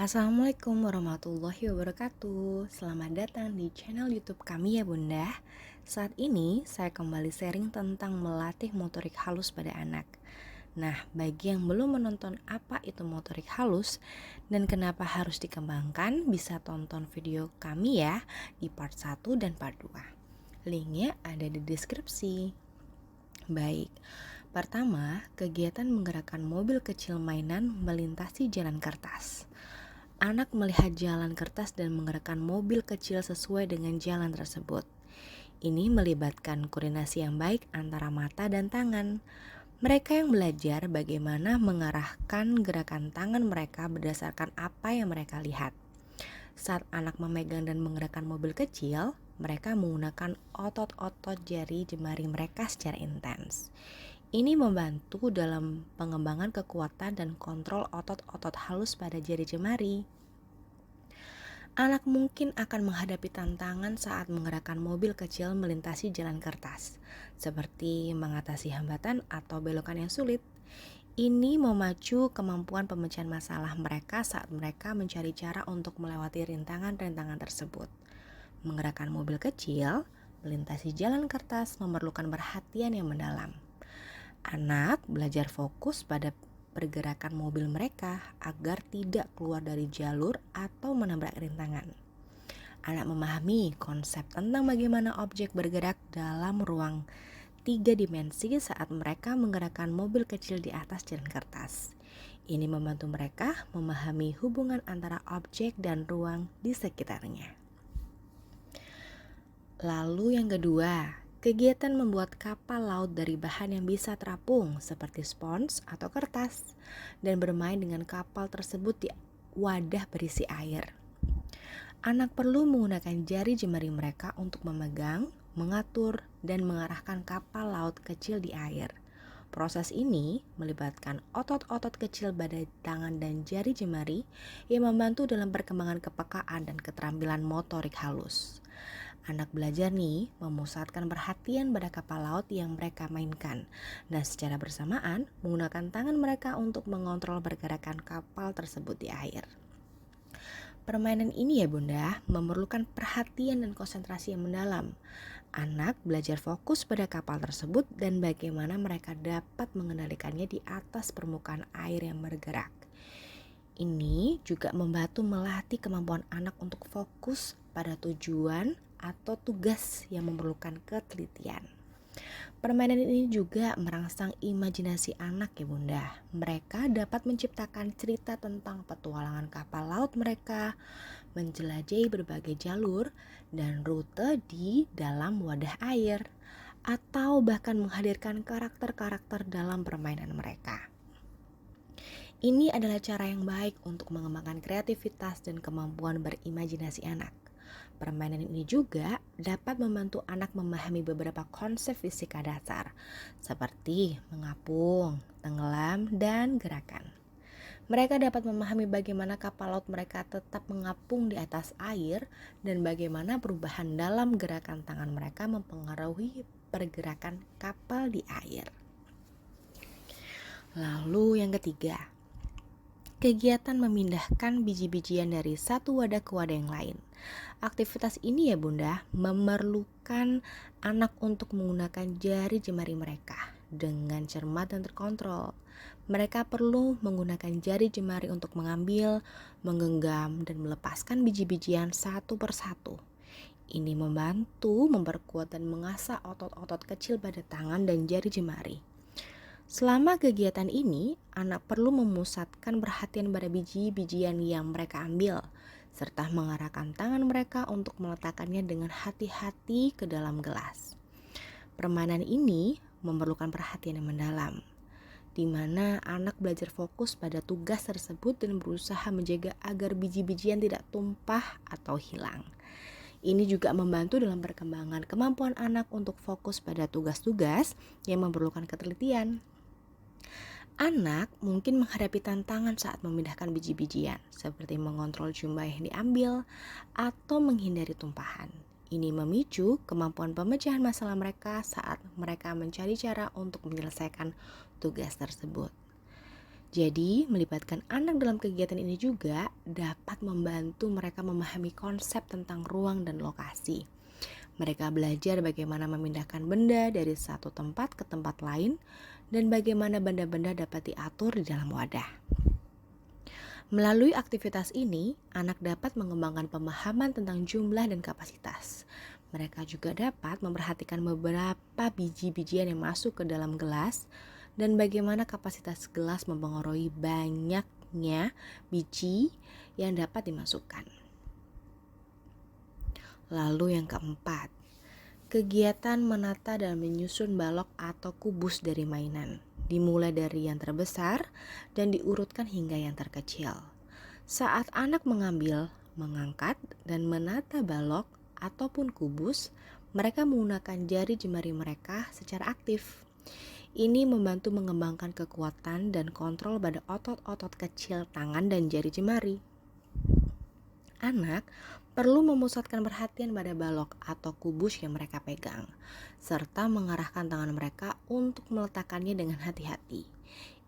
Assalamualaikum warahmatullahi wabarakatuh. Selamat datang di channel YouTube kami ya Bunda. Saat ini saya kembali sharing tentang melatih motorik halus pada anak. Nah, bagi yang belum menonton apa itu motorik halus dan kenapa harus dikembangkan, bisa tonton video kami ya di part 1 dan part 2. Linknya ada di deskripsi. Baik, pertama, kegiatan menggerakkan mobil kecil mainan melintasi jalan kertas. Anak melihat jalan kertas dan menggerakkan mobil kecil sesuai dengan jalan tersebut. Ini melibatkan koordinasi yang baik antara mata dan tangan. Mereka yang belajar bagaimana mengarahkan gerakan tangan mereka berdasarkan apa yang mereka lihat. Saat anak memegang dan menggerakkan mobil kecil, mereka menggunakan otot-otot jari jemari mereka secara intens. Ini membantu dalam pengembangan kekuatan dan kontrol otot-otot halus pada jari jemari. Anak mungkin akan menghadapi tantangan saat menggerakkan mobil kecil melintasi jalan kertas, seperti mengatasi hambatan atau belokan yang sulit. Ini memacu kemampuan pemecahan masalah mereka saat mereka mencari cara untuk melewati rintangan-rintangan tersebut. Menggerakkan mobil kecil melintasi jalan kertas memerlukan perhatian yang mendalam. Anak belajar fokus pada pergerakan mobil mereka agar tidak keluar dari jalur atau menabrak rintangan. Anak memahami konsep tentang bagaimana objek bergerak dalam ruang 3 dimensi saat mereka menggerakkan mobil kecil di atas jalan kertas. Ini membantu mereka memahami hubungan antara objek dan ruang di sekitarnya. Lalu yang kedua, kegiatan membuat kapal laut dari bahan yang bisa terapung seperti spons atau kertas dan bermain dengan kapal tersebut di wadah berisi air. Anak perlu menggunakan jari jemari mereka untuk memegang, mengatur, dan mengarahkan kapal laut kecil di air. Proses ini melibatkan otot-otot kecil pada tangan dan jari jemari yang membantu dalam perkembangan kepekaan dan keterampilan motorik halus. Anak belajar nih memusatkan perhatian pada kapal laut yang mereka mainkan dan secara bersamaan menggunakan tangan mereka untuk mengontrol pergerakan kapal tersebut di air. Permainan ini ya Bunda memerlukan perhatian dan konsentrasi yang mendalam. Anak belajar fokus pada kapal tersebut dan bagaimana mereka dapat mengendalikannya di atas permukaan air yang bergerak. Ini juga membantu melatih kemampuan anak untuk fokus pada tujuan atau tugas yang memerlukan ketelitian. Permainan ini juga merangsang imajinasi anak ya Bunda. Mereka dapat menciptakan cerita tentang petualangan kapal laut mereka, menjelajahi berbagai jalur dan rute di dalam wadah air, atau bahkan menghadirkan karakter-karakter dalam permainan mereka. Ini adalah cara yang baik untuk mengembangkan kreativitas dan kemampuan berimajinasi anak. Permainan ini juga dapat membantu anak memahami beberapa konsep fisika dasar, seperti mengapung, tenggelam, dan gerakan. Mereka dapat memahami bagaimana kapal laut mereka tetap mengapung di atas air dan bagaimana perubahan dalam gerakan tangan mereka mempengaruhi pergerakan kapal di air. Lalu yang ketiga, kegiatan memindahkan biji-bijian dari satu wadah ke wadah yang lain. Aktivitas ini ya Bunda memerlukan anak untuk menggunakan jari jemari mereka dengan cermat dan terkontrol. Mereka perlu menggunakan jari jemari untuk mengambil, menggenggam, dan melepaskan biji-bijian satu persatu. Ini membantu memperkuat dan mengasah otot-otot kecil pada tangan dan jari jemari. Selama kegiatan ini, anak perlu memusatkan perhatian pada biji-bijian yang mereka ambil, serta mengarahkan tangan mereka untuk meletakkannya dengan hati-hati ke dalam gelas. Permainan ini memerlukan perhatian yang mendalam, di mana anak belajar fokus pada tugas tersebut dan berusaha menjaga agar biji-bijian tidak tumpah atau hilang. Ini juga membantu dalam perkembangan kemampuan anak untuk fokus pada tugas-tugas yang memerlukan ketelitian. Anak mungkin menghadapi tantangan saat memindahkan biji-bijian, seperti mengontrol jumlah yang diambil atau menghindari tumpahan. Ini memicu kemampuan pemecahan masalah mereka saat mereka mencari cara untuk menyelesaikan tugas tersebut. Jadi, melibatkan anak dalam kegiatan ini juga dapat membantu mereka memahami konsep tentang ruang dan lokasi. Mereka belajar bagaimana memindahkan benda dari satu tempat ke tempat lain dan bagaimana benda-benda dapat diatur di dalam wadah. Melalui aktivitas ini, anak dapat mengembangkan pemahaman tentang jumlah dan kapasitas. Mereka juga dapat memperhatikan beberapa biji-bijian yang masuk ke dalam gelas dan bagaimana kapasitas gelas mempengaruhi banyaknya biji yang dapat dimasukkan. Lalu yang keempat, kegiatan menata dan menyusun balok atau kubus dari mainan. Dimulai dari yang terbesar dan diurutkan hingga yang terkecil. Saat anak mengambil, mengangkat, dan menata balok ataupun kubus, mereka menggunakan jari jemari mereka secara aktif. Ini membantu mengembangkan kekuatan dan kontrol pada otot-otot kecil tangan dan jari jemari. Anak perlu memusatkan perhatian pada balok atau kubus yang mereka pegang, serta mengarahkan tangan mereka untuk meletakkannya dengan hati-hati.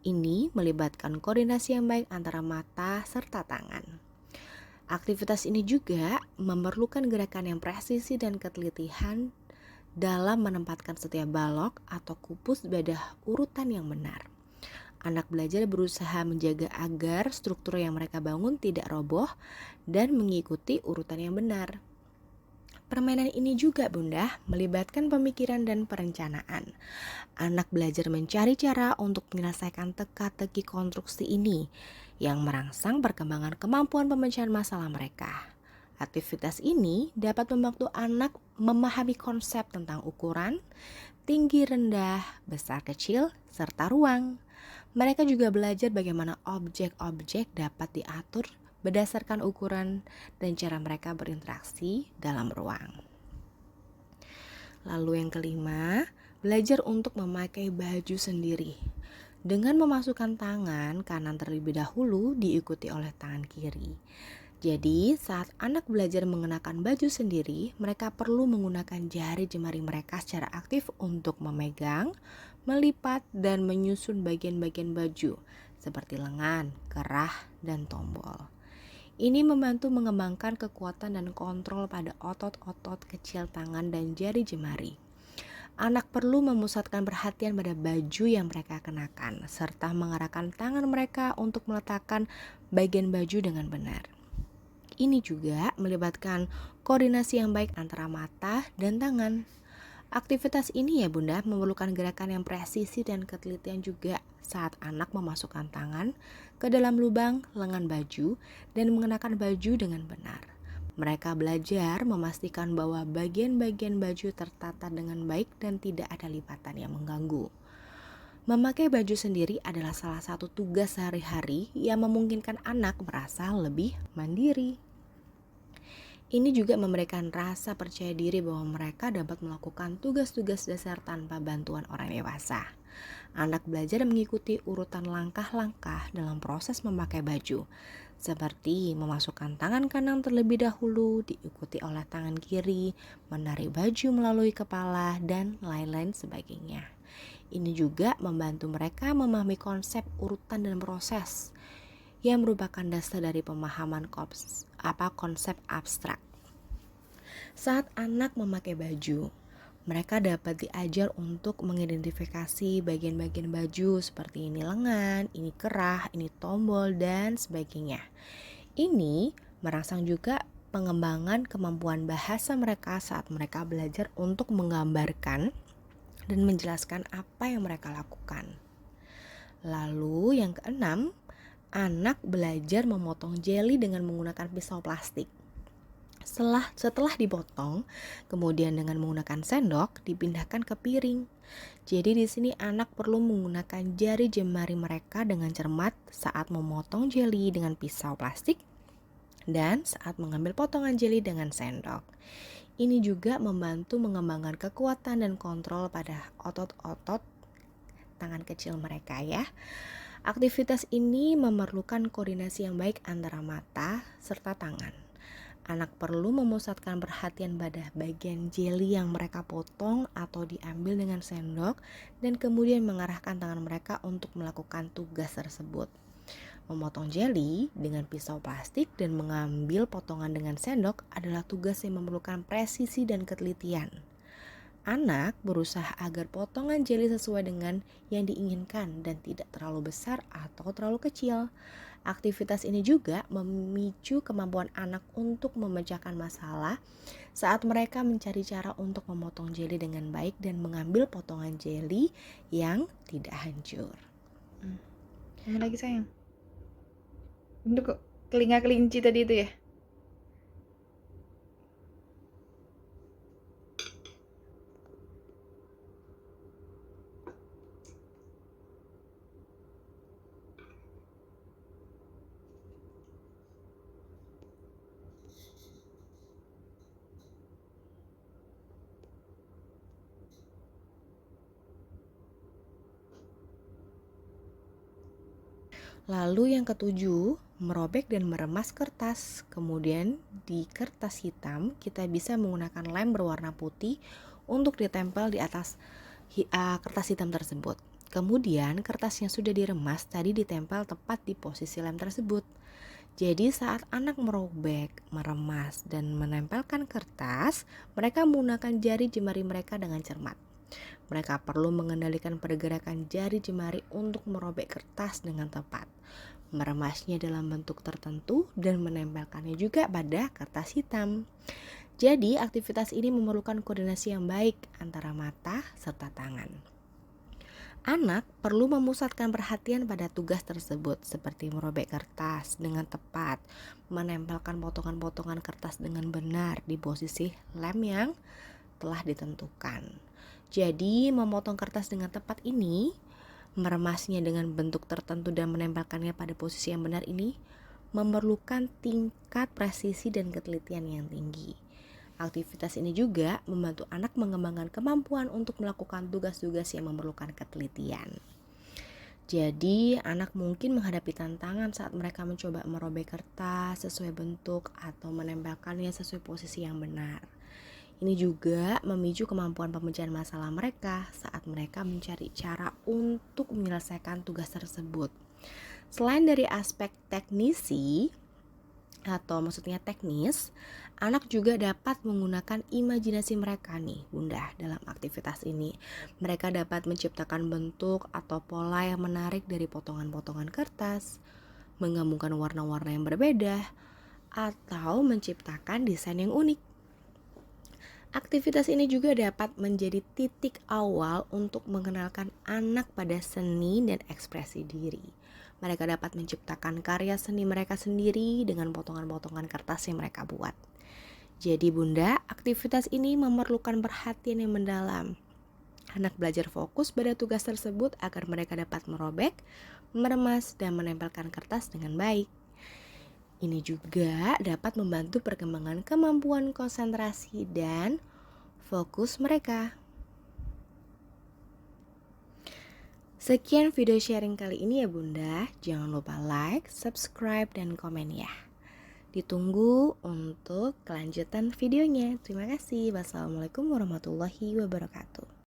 Ini melibatkan koordinasi yang baik antara mata serta tangan. Aktivitas ini juga memerlukan gerakan yang presisi dan ketelitian dalam menempatkan setiap balok atau kubus pada urutan yang benar. Anak belajar berusaha menjaga agar struktur yang mereka bangun tidak roboh dan mengikuti urutan yang benar. Permainan ini juga, Bunda, melibatkan pemikiran dan perencanaan. Anak belajar mencari cara untuk menyelesaikan teka-teki konstruksi ini yang merangsang perkembangan kemampuan pemecahan masalah mereka. Aktivitas ini dapat membantu anak memahami konsep tentang ukuran, tinggi rendah, besar kecil, serta ruang. Mereka juga belajar bagaimana objek-objek dapat diatur berdasarkan ukuran dan cara mereka berinteraksi dalam ruang. Lalu yang kelima, belajar untuk memakai baju sendiri. Dengan memasukkan tangan kanan terlebih dahulu diikuti oleh tangan kiri. Jadi saat anak belajar mengenakan baju sendiri, mereka perlu menggunakan jari jemari mereka secara aktif untuk memegang, melipat, dan menyusun bagian-bagian baju seperti lengan, kerah, dan tombol. Ini membantu mengembangkan kekuatan dan kontrol pada otot-otot kecil tangan dan jari jemari. Anak perlu memusatkan perhatian pada baju yang mereka kenakan, serta mengarahkan tangan mereka untuk meletakkan bagian baju dengan benar. Ini juga melibatkan koordinasi yang baik antara mata dan tangan. Aktivitas ini ya Bunda memerlukan gerakan yang presisi dan ketelitian juga saat anak memasukkan tangan ke dalam lubang lengan baju dan mengenakan baju dengan benar. Mereka belajar memastikan bahwa bagian-bagian baju tertata dengan baik dan tidak ada lipatan yang mengganggu. Memakai baju sendiri adalah salah satu tugas sehari-hari yang memungkinkan anak merasa lebih mandiri. Ini juga memberikan rasa percaya diri bahwa mereka dapat melakukan tugas-tugas dasar tanpa bantuan orang dewasa. Anak belajar mengikuti urutan langkah-langkah dalam proses memakai baju, seperti memasukkan tangan kanan terlebih dahulu, diikuti oleh tangan kiri, menarik baju melalui kepala, dan lain-lain sebagainya. Ini juga membantu mereka memahami konsep urutan dan proses yang merupakan dasar dari pemahaman konsep abstrak. Saat anak memakai baju, mereka dapat diajar untuk mengidentifikasi bagian-bagian baju seperti ini lengan, ini kerah, ini tombol, dan sebagainya. Ini merangsang juga pengembangan kemampuan bahasa mereka saat mereka belajar untuk menggambarkan dan menjelaskan apa yang mereka lakukan. Lalu yang keenam, anak belajar memotong jeli dengan menggunakan pisau plastik. Setelah dipotong, kemudian dengan menggunakan sendok dipindahkan ke piring. Jadi di sini anak perlu menggunakan jari jemari mereka dengan cermat saat memotong jeli dengan pisau plastik dan saat mengambil potongan jeli dengan sendok. Ini juga membantu mengembangkan kekuatan dan kontrol pada otot-otot tangan kecil mereka ya. Aktivitas ini memerlukan koordinasi yang baik antara mata serta tangan. Anak perlu memusatkan perhatian pada bagian jeli yang mereka potong atau diambil dengan sendok dan kemudian mengarahkan tangan mereka untuk melakukan tugas tersebut. Memotong jeli dengan pisau plastik dan mengambil potongan dengan sendok adalah tugas yang memerlukan presisi dan ketelitian. Anak berusaha agar potongan jeli sesuai dengan yang diinginkan dan tidak terlalu besar atau terlalu kecil. Aktivitas ini juga memicu kemampuan anak untuk memecahkan masalah saat mereka mencari cara untuk memotong jeli dengan baik dan mengambil potongan jeli yang tidak hancur. Mana lagi sayang? Untuk telinga kelinci tadi itu ya? Lalu yang ketujuh, merobek dan meremas kertas. Kemudian di kertas hitam kita bisa menggunakan lem berwarna putih untuk ditempel di atas kertas hitam tersebut. Kemudian kertas yang sudah diremas tadi ditempel tepat di posisi lem tersebut. Jadi saat anak merobek, meremas, dan menempelkan kertas, mereka menggunakan jari jemari mereka dengan cermat. Mereka perlu mengendalikan pergerakan jari jemari untuk merobek kertas dengan tepat, meremasnya dalam bentuk tertentu, dan menempelkannya juga pada kertas hitam. Jadi, aktivitas ini memerlukan koordinasi yang baik antara mata serta tangan. Anak perlu memusatkan perhatian pada tugas tersebut, seperti merobek kertas dengan tepat, menempelkan potongan-potongan kertas dengan benar di posisi lem yang telah ditentukan. Jadi, memotong kertas dengan tepat ini, meremasnya dengan bentuk tertentu dan menempelkannya pada posisi yang benar ini memerlukan tingkat presisi dan ketelitian yang tinggi. Aktivitas ini juga membantu anak mengembangkan kemampuan untuk melakukan tugas-tugas yang memerlukan ketelitian. Jadi, anak mungkin menghadapi tantangan saat mereka mencoba merobek kertas sesuai bentuk atau menempelkannya sesuai posisi yang benar. Ini juga memicu kemampuan pemecahan masalah mereka saat mereka mencari cara untuk menyelesaikan tugas tersebut. Selain dari aspek teknis, anak juga dapat menggunakan imajinasi mereka nih, Bunda, dalam aktivitas ini. Mereka dapat menciptakan bentuk atau pola yang menarik dari potongan-potongan kertas, menggabungkan warna-warna yang berbeda, atau menciptakan desain yang unik. Aktivitas ini juga dapat menjadi titik awal untuk mengenalkan anak pada seni dan ekspresi diri. Mereka dapat menciptakan karya seni mereka sendiri dengan potongan-potongan kertas yang mereka buat. Jadi Bunda, aktivitas ini memerlukan perhatian yang mendalam. Anak belajar fokus pada tugas tersebut agar mereka dapat merobek, meremas, dan menempelkan kertas dengan baik. Ini juga dapat membantu perkembangan kemampuan konsentrasi dan fokus mereka. Sekian video sharing kali ini ya Bunda. Jangan lupa like, subscribe, dan komen ya. Ditunggu untuk kelanjutan videonya. Terima kasih. Wassalamualaikum warahmatullahi wabarakatuh.